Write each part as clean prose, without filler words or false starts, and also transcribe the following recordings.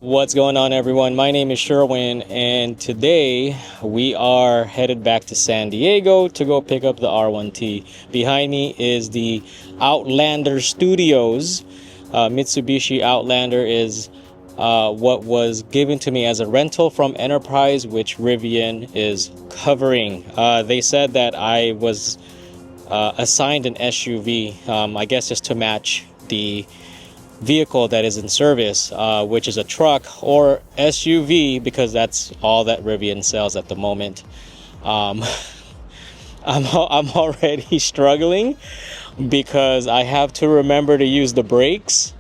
What's going on, everyone? My name is Sherwin, and today we are headed back to San Diego to go pick up the R1T. Behind me is the Outlander Studios. Mitsubishi Outlander is what was given to me as a rental from Enterprise, which Rivian is covering. They said that I was assigned an SUV, I guess just to match the vehicle that is in service, which is a truck or SUV, because that's all that Rivian sells at the moment. I'm already struggling because I have to remember to use the brakes,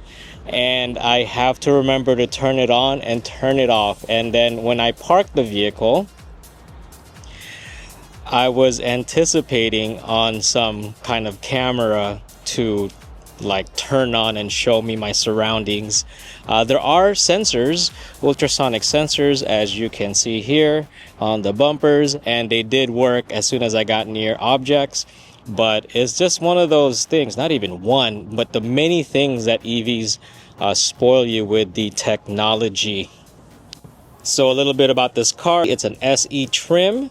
and I have to remember to turn it on and turn it off. And then when I park the vehicle, I was anticipating on some kind of camera to like turn on and show me my surroundings. There are sensors, ultrasonic sensors, as you can see here on the bumpers, and they did work as soon as I got near objects. But it's just one of those things, not even one, but the many things that EVs spoil you with the technology. So a little bit about this car. It's an SE trim.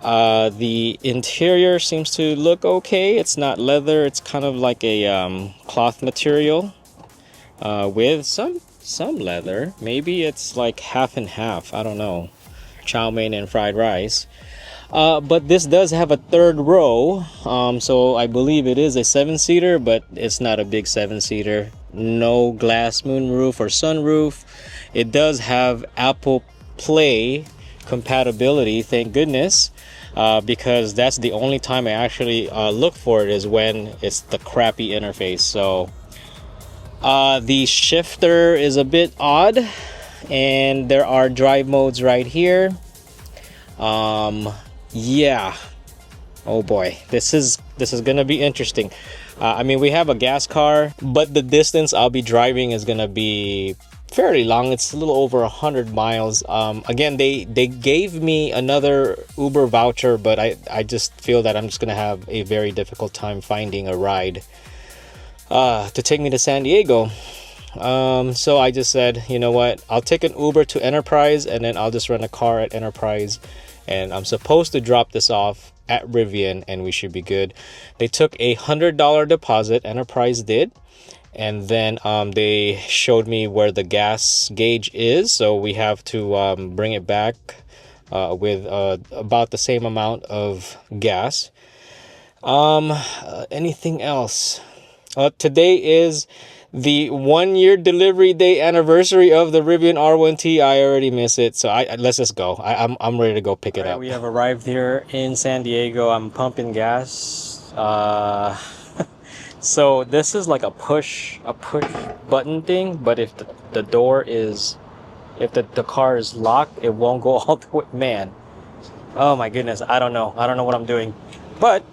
The interior seems to look okay. It's not leather. It's kind of like a cloth material with some leather. Maybe it's like half and half. I don't know. Chow mein and fried rice. But this does have a third row. So I believe it is a 7-seater, but it's not a big 7-seater. No glass moonroof or sunroof. It does have Apple Play compatibility, thank goodness, because that's the only time I actually look for it, is when it's the crappy interface. So the shifter is a bit odd, and there are drive modes right here. Yeah, oh boy, this is gonna be interesting. I mean, we have a gas car, but the distance I'll be driving is gonna be fairly long. It's a little over 100 miles. Again, they gave me another Uber voucher, but I just feel that I'm just gonna have a very difficult time finding a ride to take me to San Diego. So I just said, you know what, I'll take an Uber to Enterprise, and then I'll just rent a car at Enterprise, and I'm supposed to drop this off at Rivian, and we should be good. They took a $100 deposit, Enterprise did. And then they showed me where the gas gauge is, so we have to bring it back with about the same amount of gas. Anything else? Today is the 1-year delivery day anniversary of the Rivian R1T. I already miss it, so let's just go. I'm ready to go pick it up. We have arrived here in San Diego. I'm pumping gas. So this is like a push button thing, but if the door is, if the car is locked, it won't go all the way. Man, oh my goodness, I don't know what I'm doing. But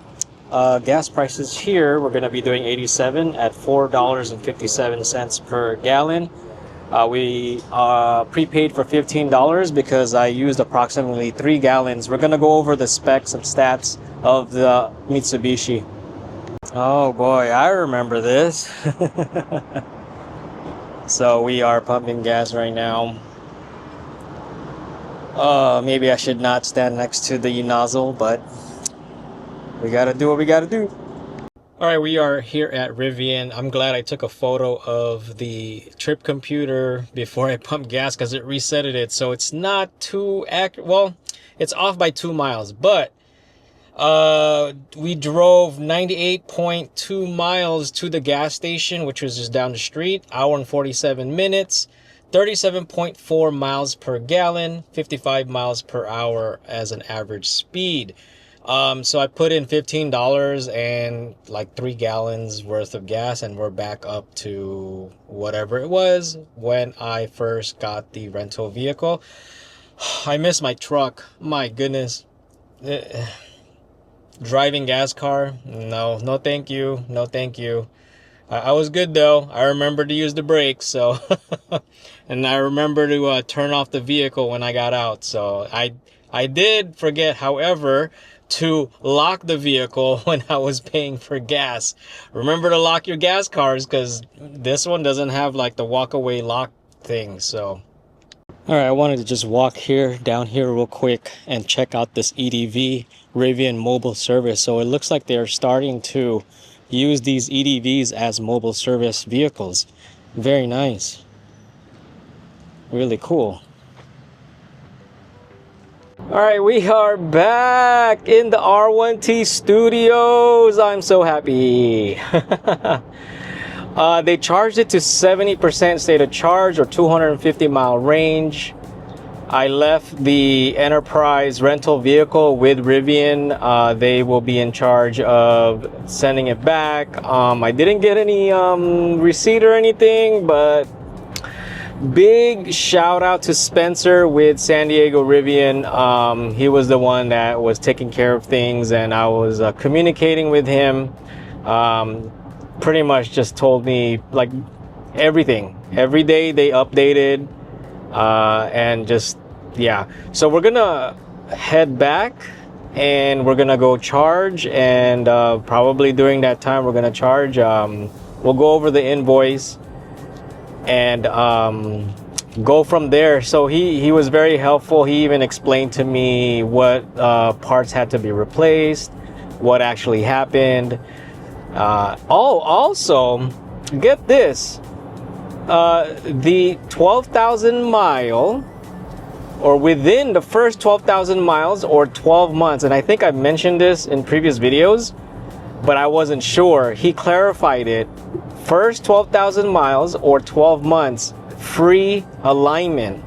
gas prices here, we're gonna be doing 87 at $4.57 per gallon. We prepaid for $15 because I used approximately 3 gallons. We're gonna go over the specs and stats of the Mitsubishi. Oh boy, I remember this. So we are pumping gas right now. Maybe I should not stand next to the nozzle, but we gotta do what we gotta do. All right, we are here at Rivian. I'm glad I took a photo of the trip computer before I pumped gas, because it resetted it, so it's not too accurate. Well, it's off by 2 miles, but we drove 98.2 miles to the gas station, which was just down the street, hour and 47 minutes, 37.4 miles per gallon, 55 miles per hour as an average speed. So I put in $15 and like 3 gallons worth of gas, and we're back up to whatever it was when I first got the rental vehicle. I miss my truck, my goodness. Driving gas car, no thank you, no thank you. I was good though. I remember to use the brakes, so and I remember to turn off the vehicle when I got out. So I did forget, however, to lock the vehicle when I was paying for gas. Remember to lock your gas cars, because this one doesn't have like the walk away lock thing. So all right, I wanted to just walk down here real quick and check out this EDV Rivian mobile service. So it looks like they're starting to use these EDVs as mobile service vehicles. Very nice. Really cool. All right, we are back in the R1T Studios. I'm so happy. They charged it to 70% state of charge or 250-mile range. I left the enterprise rental vehicle with Rivian. They will be in charge of sending it back. I didn't get any receipt or anything, but big shout out to Spencer with San Diego Rivian. He was the one that was taking care of things, and I was communicating with him. Pretty much just told me like everything. Every day they updated, and just, yeah. So we're gonna head back and we're gonna go charge, and probably during that time we're gonna charge. We'll go over the invoice and go from there. So he was very helpful. He even explained to me what parts had to be replaced, what actually happened. Also, get this, the 12,000 mile, or within the first 12,000 miles or 12 months, and I think I've mentioned this in previous videos, but I wasn't sure. He clarified it. First 12,000 miles or 12 months, free alignment.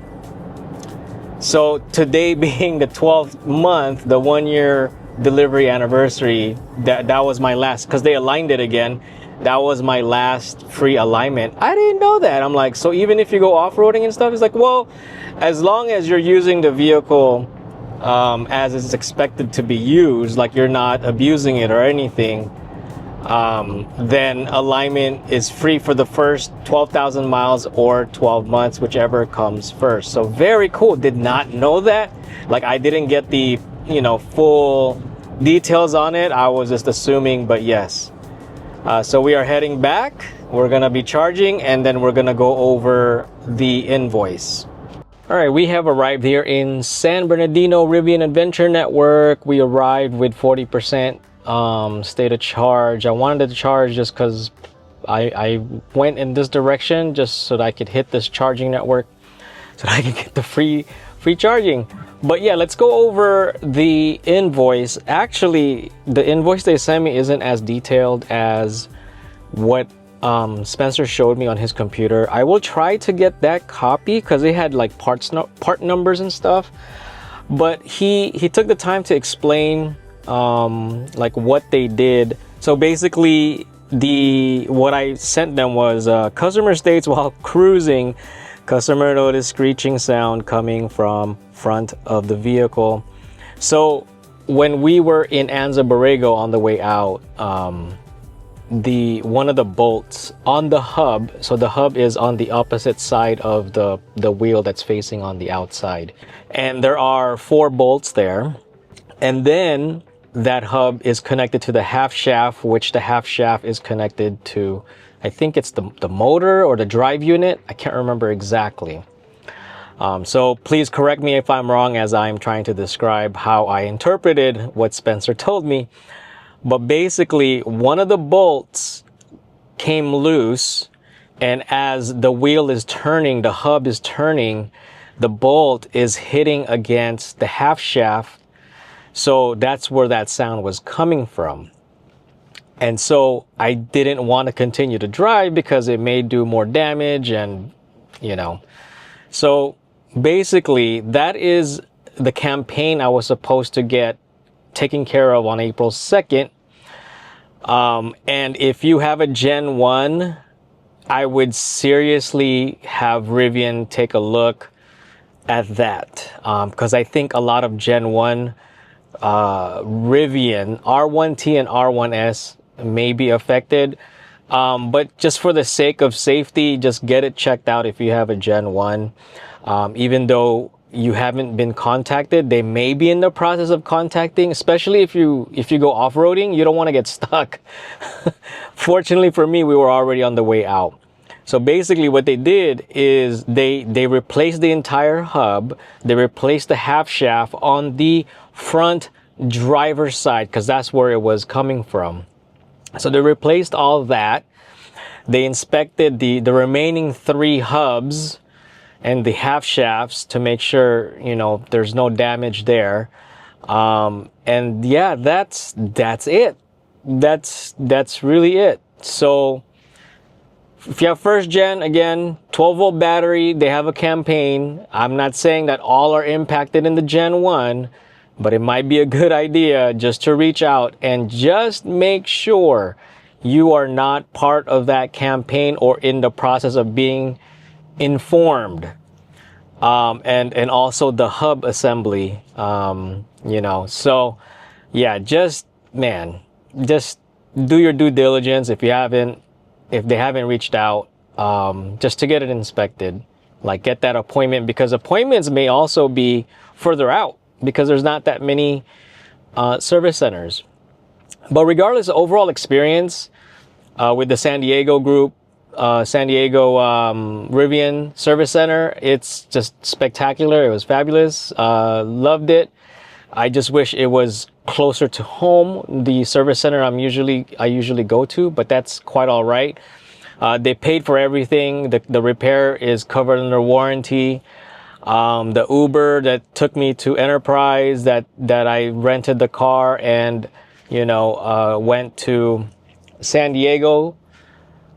So today being the 12th month, the 1-year delivery anniversary, that was my last, because they aligned it again. That was my last free alignment. I didn't know that. I'm like, so even if you go off-roading and stuff, it's like, well, as long as you're using the vehicle as it's expected to be used, like you're not abusing it or anything, then alignment is free for the first 12,000 miles or 12 months, whichever comes first. So very cool. Did not know that. Like, I didn't get the full details on it. I was just assuming, but yes. So we are heading back. We're gonna be charging, and then we're gonna go over the invoice. All right, we have arrived here in San Bernardino Rivian Adventure Network. We arrived with 40% state of charge. I wanted to charge just because I went in this direction just so that I could hit this charging network, so that I could get the free charging. But yeah, let's go over the invoice. Actually, the invoice they sent me isn't as detailed as what Spencer showed me on his computer. I will try to get that copy because they had like part numbers and stuff. But he took the time to explain like what they did. So basically, what I sent them was customer states while cruising, customer noticed screeching sound coming from front of the vehicle. So when we were in Anza Borrego on the way out, one of the bolts on the hub, so the hub is on the opposite side of the wheel that's facing on the outside, and there are 4 bolts there, and then that hub is connected to the half shaft, which the half shaft is connected to, I think it's the motor or the drive unit. I can't remember exactly. So please correct me if I'm wrong, as I'm trying to describe how I interpreted what Spencer told me. But basically, one of the bolts came loose, and as the wheel is turning, the hub is turning, the bolt is hitting against the half shaft. So that's where that sound was coming from. And so I didn't want to continue to drive because it may do more damage, and so basically that is the campaign I was supposed to get taken care of on April 2nd. And if you have a Gen 1, I would seriously have Rivian take a look at that, because I think a lot of Gen 1 Rivian R1T and R1S may be affected, but just for the sake of safety, just get it checked out if you have a Gen 1. Even though you haven't been contacted, they may be in the process of contacting, especially if you go off-roading. You don't want to get stuck. Fortunately for me, we were already on the way out. So basically what they did is they replaced the entire hub. They replaced the half shaft on the front driver's side because that's where it was coming from. So they replaced all that. They inspected the remaining 3 hubs and the half shafts to make sure, you know, there's no damage there. And yeah, that's it. That's really it. So if you have first gen, again, 12-volt battery, they have a campaign. I'm not saying that all are impacted in the Gen 1, but it might be a good idea just to reach out and just make sure you are not part of that campaign or in the process of being informed. And also the hub assembly, you know. So yeah, just do your due diligence if they haven't reached out, just to get it inspected. Like, get that appointment, because appointments may also be further out because there's not that many service centers. But regardless of overall experience with the San Diego group, San Diego Rivian Service Center, it's just spectacular. It was fabulous. Loved it. I just wish it was closer to home, the service center I usually go to, but that's quite all right. They paid for everything. The repair is covered under warranty. The Uber that took me to Enterprise, that I rented the car and, you know, went to San Diego,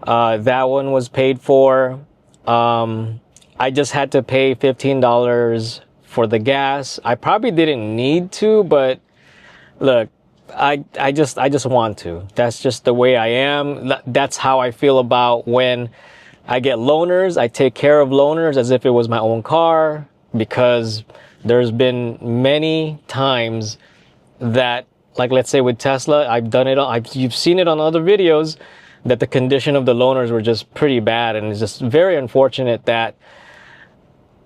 that one was paid for. I just had to pay $15 for the gas. I probably didn't need to, but look, I just want to. That's just the way I am. That's how I feel about when I get loaners. I take care of loaners as if it was my own car, because there's been many times that, like, let's say with Tesla, I've done it. You've seen it on other videos that the condition of the loaners were just pretty bad, and it's just very unfortunate that,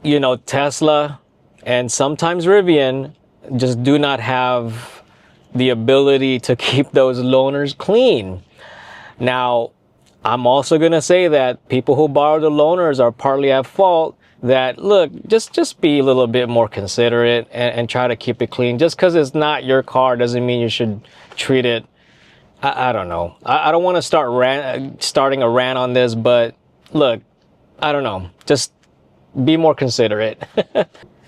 you know, Tesla and sometimes Rivian just do not have the ability to keep those loaners clean. Now, I'm also going to say that people who borrow the loaners are partly at fault. That, look, just be a little bit more considerate and try to keep it clean. Just because it's not your car doesn't mean you should treat it. I don't know. I don't want to starting a rant on this, but look, I don't know. Just be more considerate.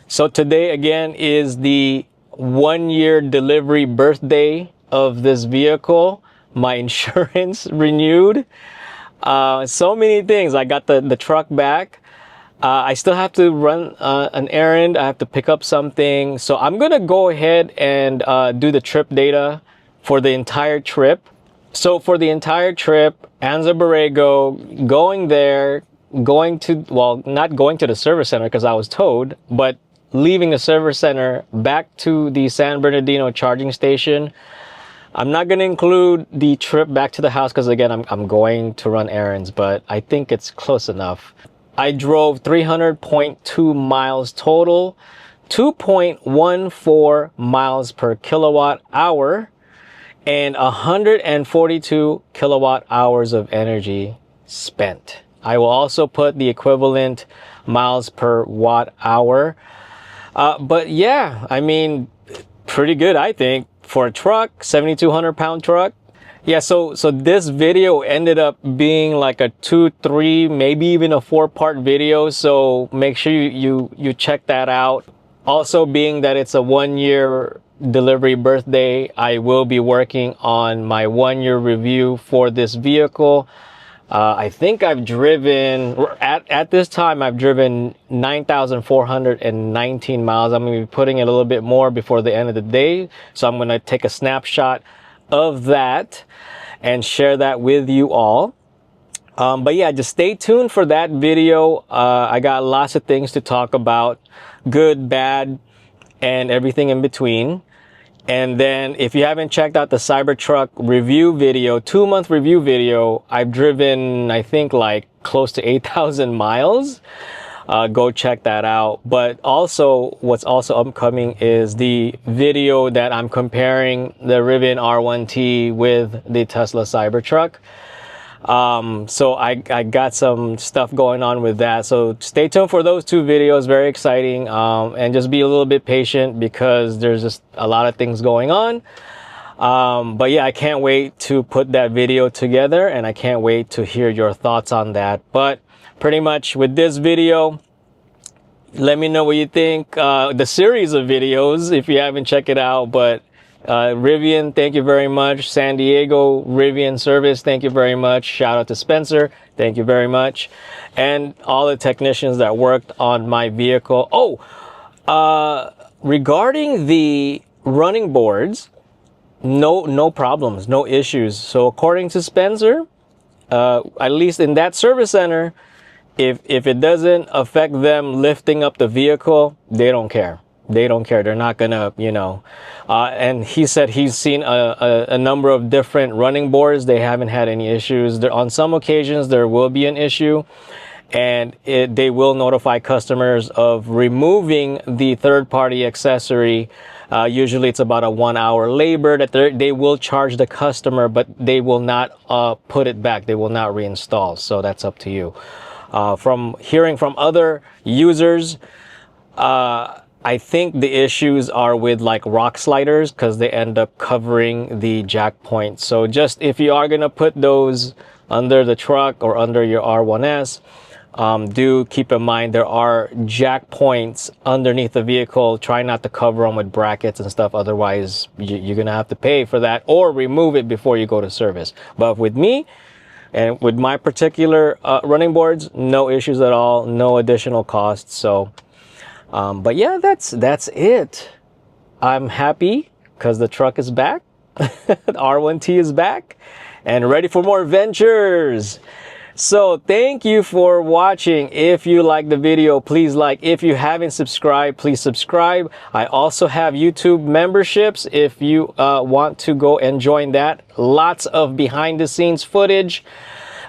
So today, again, is the 1-year delivery birthday of this vehicle. My insurance renewed. So many things. I got the truck back. I still have to run an errand. I have to pick up something. So I'm going to go ahead and do the trip data for the entire trip. So for the entire trip, Anza Borrego, going there, not going to the service center because I was towed, but leaving the service center back to the San Bernardino charging station. I'm not going to include the trip back to the house because, again, I'm going to run errands, but I think it's close enough. I drove 300.2 miles total, 2.14 miles per kilowatt hour, and 142 kilowatt hours of energy spent. I will also put the equivalent miles per watt hour. But yeah, I mean, pretty good, I think, for a truck, 7,200 pound truck. Yeah, so this video ended up being like a 2, 3, maybe even a 4-part video. So make sure you check that out. Also, being that it's a 1-year delivery birthday, I will be working on my 1-year review for this vehicle. I think I've driven, at this time, I've driven 9,419 miles. I'm going to be putting it a little bit more before the end of the day. So I'm going to take a snapshot of that and share that with you all. But yeah, just stay tuned for that video. I got lots of things to talk about, good, bad, and everything in between. And then if you haven't checked out the Cybertruck review video, 2-month review video, I've driven, I think, like close to 8,000 miles. Go check that out. But also, what's also upcoming is the video that I'm comparing the Rivian R1T with the Tesla Cybertruck. So I got some stuff going on with that. So stay tuned for those two videos. Very exciting. And just be a little bit patient because there's just a lot of things going on. But yeah, I can't wait to put that video together, and I can't wait to hear your thoughts on that. But pretty much with this video, let me know what you think. The series of videos, if you haven't checked it out, but Rivian, thank you very much. San Diego Rivian Service, thank you very much. Shout out to Spencer, thank you very much. And all the technicians that worked on my vehicle. Oh, regarding the running boards, no problems, no issues. So according to Spencer, at least in that service center, if it doesn't affect them lifting up the vehicle, they don't care. They don't care. They're not gonna, you know. And he said he's seen a number of different running boards. They haven't had any issues. On some occasions, there will be an issue, and they will notify customers of removing the third-party accessory. Usually it's about a 1 hour labor that they will charge the customer, but they will not put it back. They will not reinstall. So that's up to you. From hearing from other users, I think the issues are with like rock sliders because they end up covering the jack point. So just if you are going to put those under the truck or under your R1S, do keep in mind there are jack points underneath the vehicle. Try not to cover them with brackets and stuff. Otherwise, you're going to have to pay for that or remove it before you go to service. But with me and with my particular running boards, no issues at all. No additional costs. So, but yeah, that's it. I'm happy because the truck is back. The R1T is back and ready for more adventures. So thank you for watching. If you like the video, please like. If you haven't subscribed, please subscribe. I also have YouTube memberships if you want to go and join that. Lots of behind the scenes footage.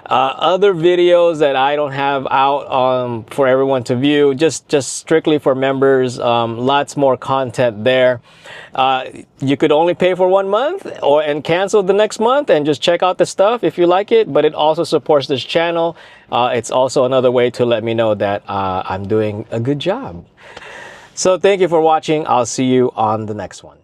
Other videos that I don't have out for everyone to view, just strictly for members. Lots more content there. You could only pay for 1 month and cancel the next month and just check out the stuff if you like it, but it also supports this channel. It's also another way to let me know that I'm doing a good job. So thank you for watching. I'll see you on the next one.